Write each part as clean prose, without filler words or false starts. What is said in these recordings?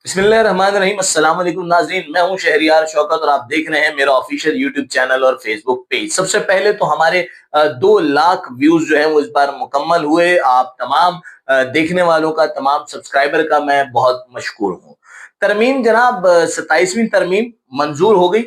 बिस्मिल्लाहिर्रहमानिर्रहीम। अस्सलाम वालेकुम नाज़रीन, मैं हूं शहरियार शौकत और आप देख रहे हैं मेरा ऑफिशियल यूट्यूब चैनल और फेसबुक पेज। सबसे पहले तो हमारे 2 लाख व्यूज जो हैं वो इस बार मुकम्मल हुए। आप तमाम देखने वालों का, तमाम सब्सक्राइबर का मैं बहुत मशकूर हूँ। तरमीम जनाब, 27वीं तरमीम मंजूर हो गई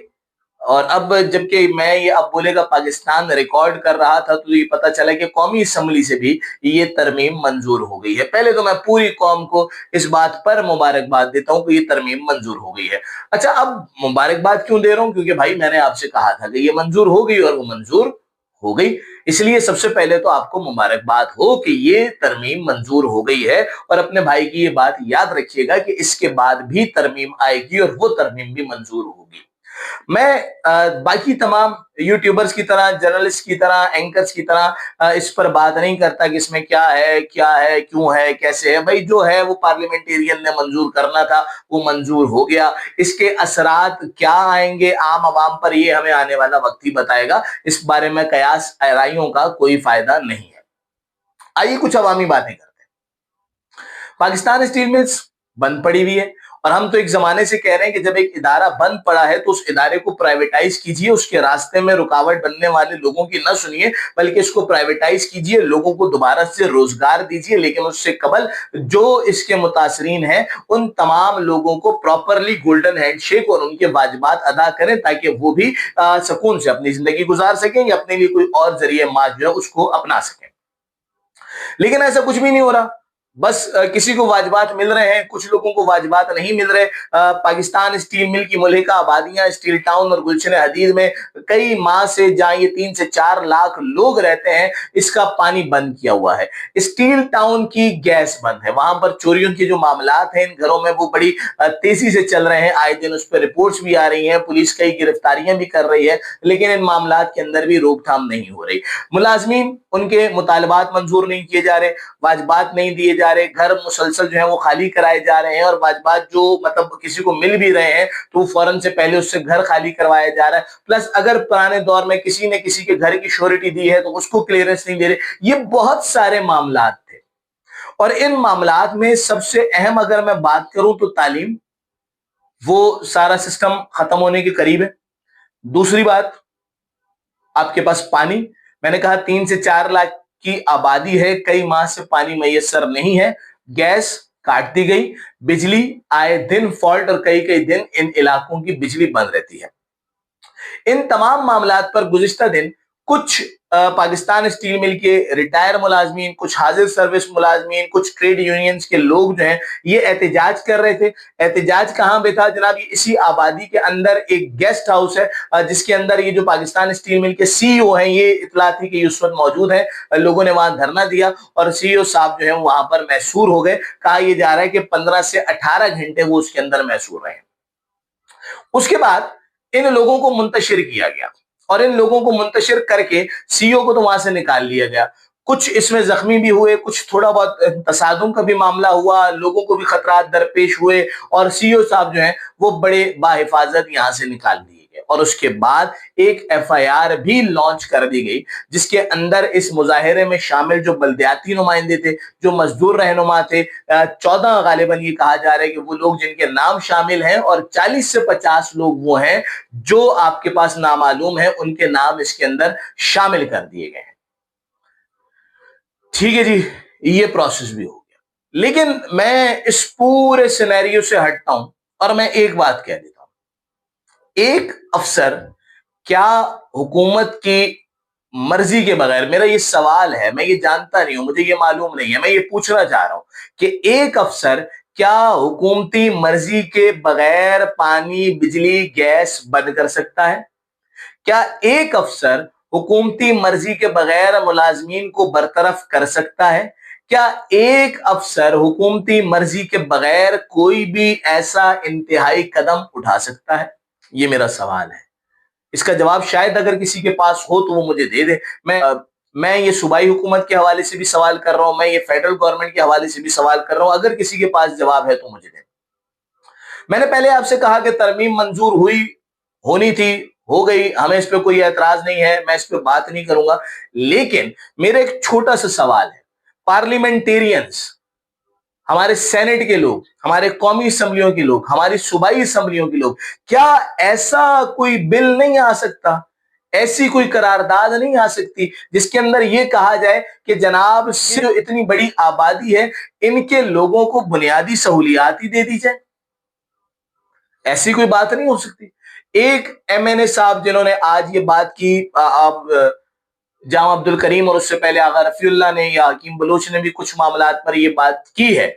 और अब जबकि मैं ये अब बोलेगा पाकिस्तान रिकॉर्ड कर रहा था तो ये पता चला कि कौमी असम्बली से भी ये तरमीम मंजूर हो गई है। पहले तो मैं पूरी कौम को इस बात पर मुबारकबाद देता हूं कि ये तरमीम मंजूर हो गई है। अच्छा, अब मुबारकबाद क्यों दे रहा हूं? क्योंकि भाई मैंने आपसे कहा था कि ये मंजूर हो गई और वो मंजूर हो गई। इसलिए सबसे पहले तो आपको मुबारकबाद हो कि ये तरमीम मंजूर हो गई है। और अपने भाई की ये बात याद रखिएगा कि इसके बाद भी तरमीम आएगी और वो तरमीम भी मंजूर होगी। मैं बाकी तमाम यूट्यूबर्स की तरह, जर्नलिस्ट की तरह, एंकर्स की तरह इस पर बात नहीं करता कि इसमें क्या है, क्यों है, कैसे है। भाई जो है वो पार्लियामेंटेरियन ने मंजूर करना था, वो मंजूर हो गया। इसके असरात क्या आएंगे आम आवाम पर, ये हमें आने वाला वक्त ही बताएगा। इस बारे में कयास आराइयों का कोई फायदा नहीं है। आइए कुछ अवामी बातें करते हैं। पाकिस्तान स्टील मिल्स बंद पड़ी हुई है और हम तो एक जमाने से कह रहे हैं कि जब एक इदारा बंद पड़ा है तो उस इदारे को प्राइवेटाइज कीजिए। उसके रास्ते में रुकावट बनने वाले लोगों की न सुनिए, बल्कि इसको प्राइवेटाइज कीजिए, लोगों को दोबारा से रोजगार दीजिए। लेकिन उससे कबल जो इसके मुतासरीन हैं उन तमाम लोगों को प्रॉपरली गोल्डन हैंडशेक और उनके वाजिबात अदा करें ताकि वो भी सुकून से अपनी जिंदगी गुजार सकें या अपने लिए कोई और जरिए माज जो है उसको अपना सकें। लेकिन ऐसा कुछ भी नहीं हो रहा। बस किसी को वाजिबात मिल रहे हैं, कुछ लोगों को वाजिबात नहीं मिल रहे। पाकिस्तान स्टील मिल की मुल्हिका आबादियां स्टील टाउन और गुलशन हदीद में कई माह से, जहां ये 3 से 4 लाख लोग रहते हैं, इसका पानी बंद किया हुआ है। स्टील टाउन की गैस बंद है। वहां पर चोरियों के जो मामलात हैं इन घरों में वो बड़ी तेजी से चल रहे हैं। आए दिन उस पर रिपोर्ट्स भी आ रही हैं, पुलिस कई गिरफ्तारियां भी कर रही है, लेकिन इन मामलात के अंदर भी रोकथाम नहीं हो रही। मुलाजमीन, उनके मुतालबात मंजूर नहीं किए जा रहे, वाजबात नहीं दिए जा रहे, घर मुसलसल जो है वो खाली कराए जा रहे हैं और वाजबात जो मतलब किसी को मिल भी रहे हैं तो फौरन से पहले उससे घर खाली करवाया जा रहा है। प्लस अगर पुराने दौर में किसी ने किसी के घर की श्योरिटी दी है तो उसको क्लियरेंस नहीं दे रहे। ये बहुत सारे मामलात थे और इन मामलात में सबसे अहम अगर मैं बात करूं तो तालीम, वो सारा सिस्टम खत्म होने के करीब है। दूसरी बात, आपके पास पानी, मैंने कहा 3 से 4 लाख की आबादी है, कई माह से पानी मैसर नहीं है, गैस काट दी गई, बिजली आए दिन फॉल्ट और कई कई दिन इन इलाकों की बिजली बंद रहती है। इन तमाम मामलात पर गुज़िश्ता दिन कुछ पाकिस्तान स्टील मिल के रिटायर मुलाजमीन, कुछ हाजिर सर्विस मुलाजमीन, कुछ ट्रेड यूनियंस के लोग जो हैं ये एहतजाज कर रहे थे। एहतजाज कहां पे था जनाब? ये इसी आबादी के अंदर एक गेस्ट हाउस है जिसके अंदर ये जो पाकिस्तान स्टील मिल के सीईओ हैं, ये इतला थी कि उस वक्त मौजूद है। लोगों ने वहां धरना दिया और सीईओ साहब जो है वहां पर मैसूर हो गए। कहा यह जा रहा है कि 15 से 18 घंटे वो उसके अंदर मैसूर रहे। उसके बाद इन लोगों को मुंतशिर किया गया और इन लोगों को मुंतशिर करके सीईओ को तो वहां से निकाल लिया गया। कुछ इसमें जख्मी भी हुए, कुछ थोड़ा बहुत तसादुम का भी मामला हुआ, लोगों को भी खतरात दरपेश हुए और सीईओ साहब जो हैं वो बड़े बाहिफाजत यहां से निकाल दिए गए। और उसके बाद एक एफआईआर भी लॉन्च कर दी गई जिसके अंदर इस मुजाहिरे में शामिल जो बल्दियाती नुमाइंदे थे, जो मजदूर रहनुमा थे, 14 गालिबन ये कहा जा रहा है कि वो लोग जिनके नाम शामिल हैं और 40 से 50 लोग वो हैं जो आपके पास नामालूम है, उनके नाम इसके अंदर शामिल कर दिए गए हैं। ठीक है जी, ये प्रोसेस भी हो गया। लेकिन मैं इस पूरे सिनेरियो से हटता हूं और मैं एक बात कह देता हूं। एक अफसर क्या हुकूमत की मर्जी के बगैर, मेरा ये सवाल है, मैं ये जानता नहीं हूं, मुझे ये मालूम नहीं है, मैं ये पूछना चाह रहा हूं कि एक अफसर क्या हुकूमती मर्जी के बगैर पानी, बिजली, गैस बंद कर सकता है? क्या एक अफसर हुकूमती मर्जी के बगैर मुलाजमीन को बरतरफ कर सकता है? क्या एक अफसर हुकूमती मर्जी के बगैर कोई भी ऐसा इंतहाई कदम उठा सकता है? ये मेरा सवाल है। इसका जवाब शायद अगर किसी के पास हो तो वो मुझे दे दे। मैं ये सूबाई हुकूमत के हवाले से भी सवाल कर रहा हूं, मैं ये फेडरल गवर्नमेंट के हवाले से भी सवाल कर रहा हूं। अगर किसी के पास जवाब है तो मुझे दे। मैंने पहले आपसे कहा कि तरमीम मंजूर हुई, होनी थी, हो गई, हमें इस पे कोई एतराज नहीं है, मैं इस पे बात नहीं करूंगा। लेकिन मेरा एक छोटा सा सवाल है, पार्लियामेंटेरियंस हमारे सेनेट के लोग, हमारे कौमी असम्बलियों के लोग, हमारी सूबाई असम्बलियों के लोग, क्या ऐसा कोई बिल नहीं आ सकता, ऐसी कोई करारदाद नहीं आ सकती जिसके अंदर यह कहा जाए कि जनाब सिर्फ इतनी बड़ी आबादी है, इनके लोगों को बुनियादी सहूलियात ही दे दी जाए? ऐसी कोई बात नहीं हो सकती। एक एमएनए साहब जिन्होंने आज ये बात की, आप जाम अब्दुल करीम, और उससे पहले आगा रफीउल्लाह ने या हकीम बलोच ने भी कुछ मामलात पर ये बात की है,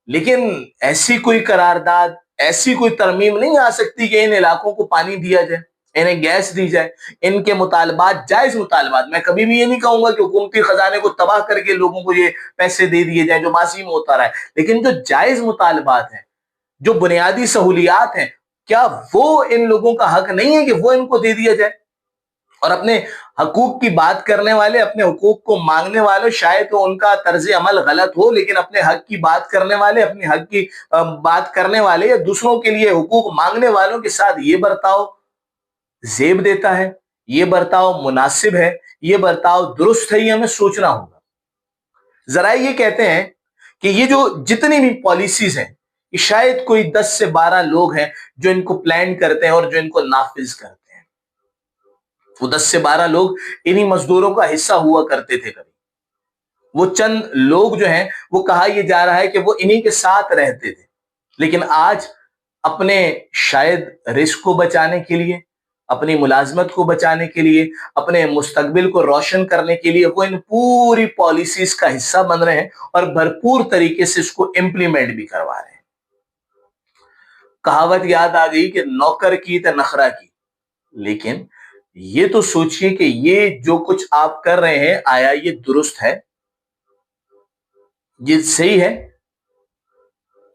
लेकिन ऐसी कोई करारदाद, ऐसी कोई तरमीम नहीं आ सकती कि इन इलाकों को पानी दिया जाए, इन्हें गैस दी जाए, इनके मुतालबात जायज मुतालबात। मैं कभी भी ये नहीं कहूंगा कि हुकूमती खजाने को तबाह करके लोगों को ये पैसे दे दिए जाए जो माजी में होता रहा है, लेकिन जो जायज मुतालबात हैं, जो बुनियादी सहूलियात हैं, क्या वो इन लोगों का हक नहीं है कि वो इनको दे दिया जाए? और अपने हकूक की बात करने वाले, अपने हकूक को मांगने वाले, शायद तो उनका तर्ज अमल गलत हो, लेकिन अपने हक की बात करने वाले, अपने हक की बात करने वाले या दूसरों के लिए हकूक मांगने वालों के साथ ये बर्ताव जेब देता है, ये बर्ताव मुनासिब है, ये बर्ताव दुरुस्त है, ये हमें सोचना होगा। जरा ये कहते हैं कि ये जो जितनी भी पॉलिसीज हैं, ये शायद कोई 10 से 12 लोग हैं जो इनको प्लान करते हैं और जो इनको नाफिज करते हैं। वो 10 से 12 लोग इन्हीं मजदूरों का हिस्सा हुआ करते थे कभी। वो चंद लोग जो हैं, वो कहा यह जा रहा है कि वो इन्हीं के साथ रहते थे, लेकिन आज अपने शायद रिस्क को बचाने के लिए, अपनी मुलाजमत को बचाने के लिए, अपने मुस्तकबिल को रोशन करने के लिए वो इन पूरी पॉलिसीज का हिस्सा बन रहे हैं और भरपूर तरीके से इसको इम्प्लीमेंट भी करवा रहे हैं। कहावत याद आ गई कि नौकर की तो नखरा की, लेकिन ये तो सोचिए कि ये जो कुछ आप कर रहे हैं, आया ये दुरुस्त है? ये सही है?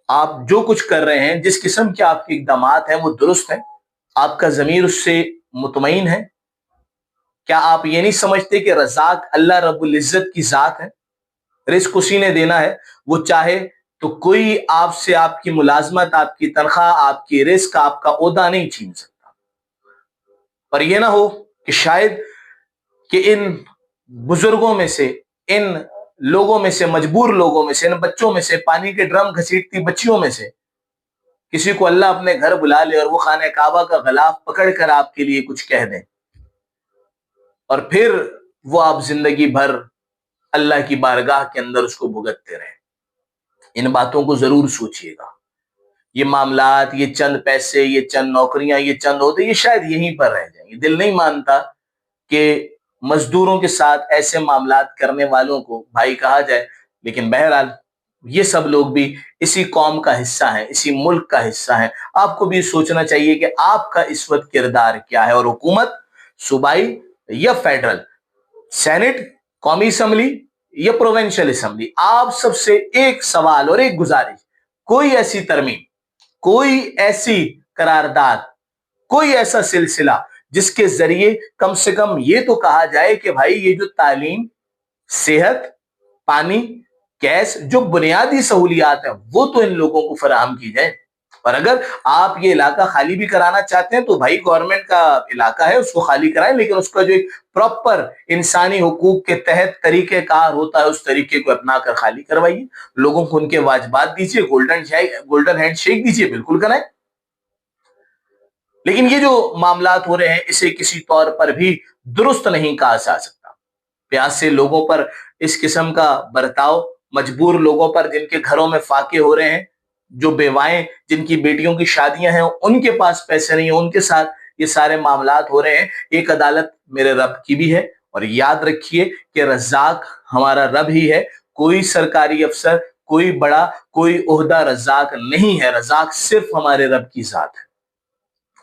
आप जो कुछ कर रहे हैं, जिस किस्म के आपके इकदामात हैं, वो दुरुस्त है? आपका ज़मीर उससे मुतमईन है? क्या आप ये नहीं समझते कि रज़ाक अल्लाह रब्बुल इज़्ज़त की ज़ात है? रिस्क उसी ने देना है, वो चाहे तो कोई आपसे आपकी मुलाजमत, आपकी तनख्वाह, आपकी रिस्क, आपका ओहदा नहीं छीन सकता। पर यह ना हो कि शायद कि इन बुजुर्गों में से, इन लोगों में से, मजबूर लोगों में से, इन बच्चों में से, पानी के ड्रम घसीटती बच्चियों में से किसी को अल्लाह अपने घर बुला ले और वो खाने काबा का गलाफ पकड़कर आपके लिए कुछ कह दें, और फिर वो आप जिंदगी भर अल्लाह की बारगाह के अंदर उसको भुगतते रहें। इन बातों को जरूर सोचिएगा। ये मामलात, ये चंद पैसे, ये चंद नौकरियां, ये चंद होते, ये शायद यहीं पर रह जाएंगे। दिल नहीं मानता कि मजदूरों के साथ ऐसे मामलात करने वालों को भाई कहा जाए, लेकिन बहरहाल ये सब लोग भी इसी कौम का हिस्सा हैं, इसी मुल्क का हिस्सा हैं। आपको भी सोचना चाहिए कि आपका इस वक्त किरदार क्या है, और हुकूमत सूबाई या फेडरल, सेनेट, कौमी असम्बली या प्रोविंशियल असम्बली, आप सबसे एक सवाल और एक गुजारिश, कोई ऐसी तरमीम, कोई ऐसी करारदाद, कोई ऐसा सिलसिला जिसके जरिए कम से कम ये तो कहा जाए कि भाई ये जो तालीम, सेहत, पानी, गैस, जो बुनियादी सहूलियात है, वो तो इन लोगों को फराहम की जाए। और अगर आप ये इलाका खाली भी कराना चाहते हैं तो भाई गवर्नमेंट का इलाका है, उसको खाली कराएं, लेकिन उसका जो एक प्रॉपर इंसानी हुकूक के तहत तरीकेकार होता है, उस तरीके को अपना कर खाली करवाइए। लोगों को उनके वाजबात दीजिए, गोल्डन हैंड शेक दीजिए, बिल्कुल कराएं। लेकिन ये जो मामलात हो रहे हैं, इसे किसी तौर पर भी दुरुस्त नहीं कहा जा सकता। प्यास से लोगों पर इस किस्म का बर्ताव, मजबूर लोगों पर जिनके घरों में फाके हो रहे हैं, जो बेवाएं, जिनकी बेटियों की शादियां हैं, उनके पास पैसे नहीं है, उनके साथ ये सारे मामलात हो रहे हैं। एक अदालत मेरे रब की भी है, और याद रखिए कि रज़ाक हमारा रब ही है। कोई सरकारी अफसर, कोई बड़ा, कोई ओहदा रज़ाक नहीं है। रज़ाक सिर्फ हमारे रब की जात है।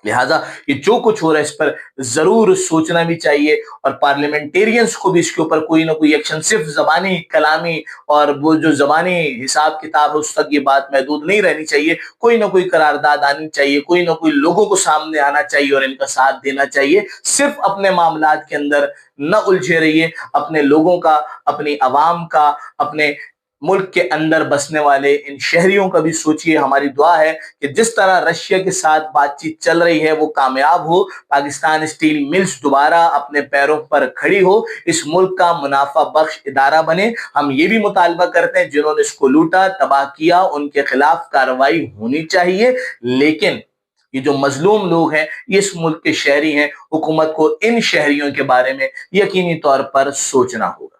लिहाजा ये जो कुछ हो रहा है, इस पर जरूर सोचना भी चाहिए, और पार्लियामेंटेरियंस को भी इसके ऊपर कोई ना कोई एक्शन, सिर्फ जबानी कलामी और वो जो जबानी हिसाब किताब है उस तक ये बात महदूद नहीं रहनी चाहिए। कोई ना कोई करारदाद आनी चाहिए, कोई ना कोई लोगों को सामने आना चाहिए और इनका साथ देना चाहिए। सिर्फ अपने मामलात के अंदर न उलझे रहिए, अपने लोगों का, अपनी आवाम का, अपने मुल्क के अंदर बसने वाले इन शहरियों का भी सोचिए। हमारी दुआ है कि जिस तरह रशिया के साथ बातचीत चल रही है वो कामयाब हो, पाकिस्तान स्टील मिल्स दोबारा अपने पैरों पर खड़ी हो, इस मुल्क का मुनाफा बख्श इदारा बने। हम ये भी मुतालबा करते हैं जिन्होंने इसको लूटा तबाह किया उनके खिलाफ कार्रवाई होनी चाहिए, लेकिन ये जो मजलूम लोग हैं ये इस मुल्क के शहरी हैं, हुकूमत को इन शहरियों के बारे में यकीनी तौर पर सोचना होगा।